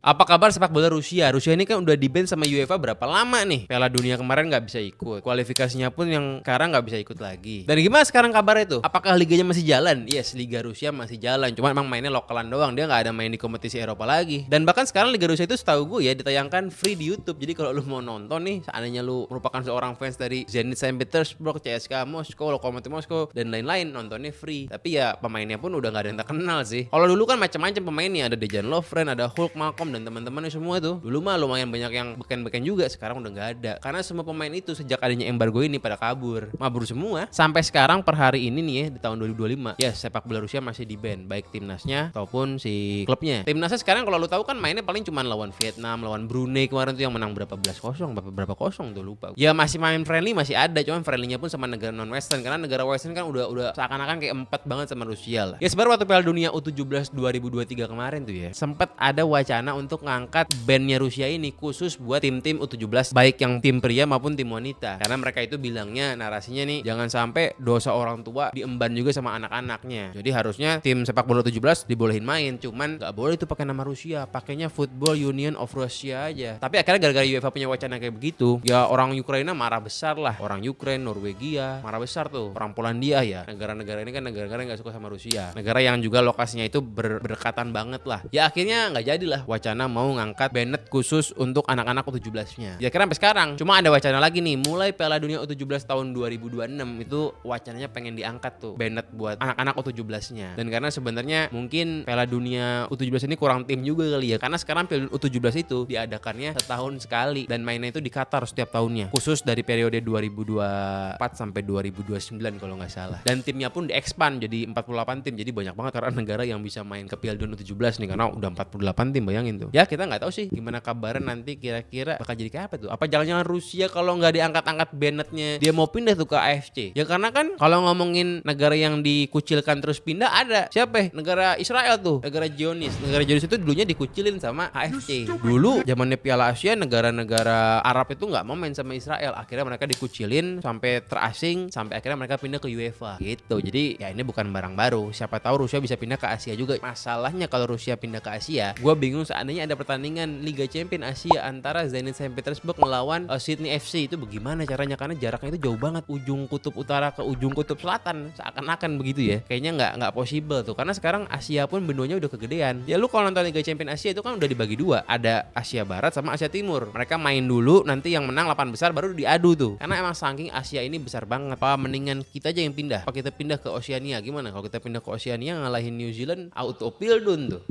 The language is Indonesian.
Apa kabar sepak bola Rusia? Rusia ini kan udah di-ban sama UEFA berapa lama nih? Piala Dunia kemarin nggak bisa ikut. Kualifikasinya pun yang sekarang nggak bisa ikut lagi. Dan gimana sekarang kabarnya tuh? Apakah liganya masih jalan? Yes, Liga Rusia masih jalan. Cuma emang mainnya lokalan doang. Dia nggak ada main di kompetisi Eropa lagi. Dan bahkan sekarang Liga Rusia itu setahu gue ya ditayangkan free di YouTube. Jadi kalau lu mau nonton nih, seandainya lu merupakan seorang fans dari Zenit Saint Petersburg, CSKA Moskow, Lokomotiv Moskow, dan lain-lain, nontonnya free. Tapi ya pemainnya pun udah nggak ada yang terkenal sih. Kalau dulu kan macam-macam pemainnya. Ada Dejan Lovren, ada Hulk, Malcolm, dan teman-temannya semua tuh. Dulu mah lumayan banyak yang beken-beken juga, sekarang udah nggak ada. Karena semua pemain itu sejak adanya embargo ini pada kabur semua. Sampai sekarang per hari ini nih ya di tahun 2025, ya sepak bola Rusia masih di-ban, baik timnasnya ataupun si klubnya. Timnasnya sekarang kalau lu tahu kan mainnya paling cuma lawan Vietnam, lawan Brunei kemarin tuh yang menang berapa belas kosong, berapa kosong tuh lupa. Ya masih main friendly masih ada, cuman friendlynya pun sama negara non western karena negara western kan udah seakan-akan kayak empat banget sama Rusia lah. Ya sebenarnya waktu Piala Dunia U17 2023 kemarin tuh ya, sempat ada wacana untuk ngangkat bandnya Rusia ini khusus buat tim-tim U17 baik yang tim pria maupun tim wanita, karena mereka itu bilangnya narasinya nih jangan sampai dosa orang tua diemban juga sama anak-anaknya. Jadi harusnya tim sepak bola U17 dibolehin main, cuman nggak boleh itu pakai nama Rusia, pakainya Football Union of Russia aja. Tapi akhirnya gara-gara UEFA punya wacana kayak begitu, ya orang Ukraina marah besar lah, orang Ukraina, Norwegia marah besar tuh, orang Polandia ya, negara-negara ini kan negara-negara yang nggak suka sama Rusia, negara yang juga lokasinya itu berdekatan banget lah. Ya akhirnya nggak jadilah wacana mau ngangkat Bennett khusus untuk anak-anak U17-nya. Ya kira sampai sekarang cuma ada wacana lagi nih, mulai Piala Dunia U17 tahun 2026 itu wacananya pengen diangkat tuh Bennett buat anak-anak U17-nya. Dan karena sebenarnya mungkin Piala Dunia U17 ini kurang tim juga kali ya, karena sekarang Piala Dunia U17 itu diadakannya setahun sekali dan mainnya itu di Qatar setiap tahunnya, khusus dari periode 2024 sampai 2029 kalau nggak salah. Dan timnya pun di-expand jadi 48 tim, jadi banyak banget karena negara yang bisa main ke Piala Dunia U17 nih, karena udah 48 tim, bayangin tuh. Ya kita nggak tahu sih gimana kabarnya nanti, kira-kira bakal jadi kayak apa tuh. Apa jangan-jangan Rusia kalau nggak diangkat-angkat Bennettnya dia mau pindah tuh ke AFC? Ya karena kan kalau ngomongin negara yang dikucilkan terus pindah, ada siapa ya? Negara Israel tuh, negara Zionis. Negara Zionis itu dulunya dikucilin sama AFC. Dulu zamannya Piala Asia negara-negara Arab itu nggak mau main sama Israel. Akhirnya mereka dikucilin sampai terasing, sampai akhirnya mereka pindah ke UEFA gitu. Jadi ya ini bukan barang baru. Siapa tahu Rusia bisa pindah ke Asia juga. Masalahnya kalau Rusia pindah ke Asia, gue bingung seandainya ada pertandingan Liga Champions Asia antara Zenit Saint Petersburg melawan Sydney FC, itu bagaimana caranya, karena jaraknya itu jauh banget, ujung kutub utara ke ujung kutub selatan, seakan-akan begitu ya. Kayaknya nggak possible tuh, karena sekarang Asia pun benua udah kegedean. Ya lu kalau nonton Liga Champions Asia itu kan udah dibagi dua, ada Asia Barat sama Asia Timur. Mereka main dulu, nanti yang menang 8 besar baru diadu tuh. Karena emang saking Asia ini besar banget. Apa mendingan kita aja yang pindah? Apa kita pindah ke Oceania? Gimana kalau kita pindah ke Oceania ngalahin New Zealand, auto pildun tuh.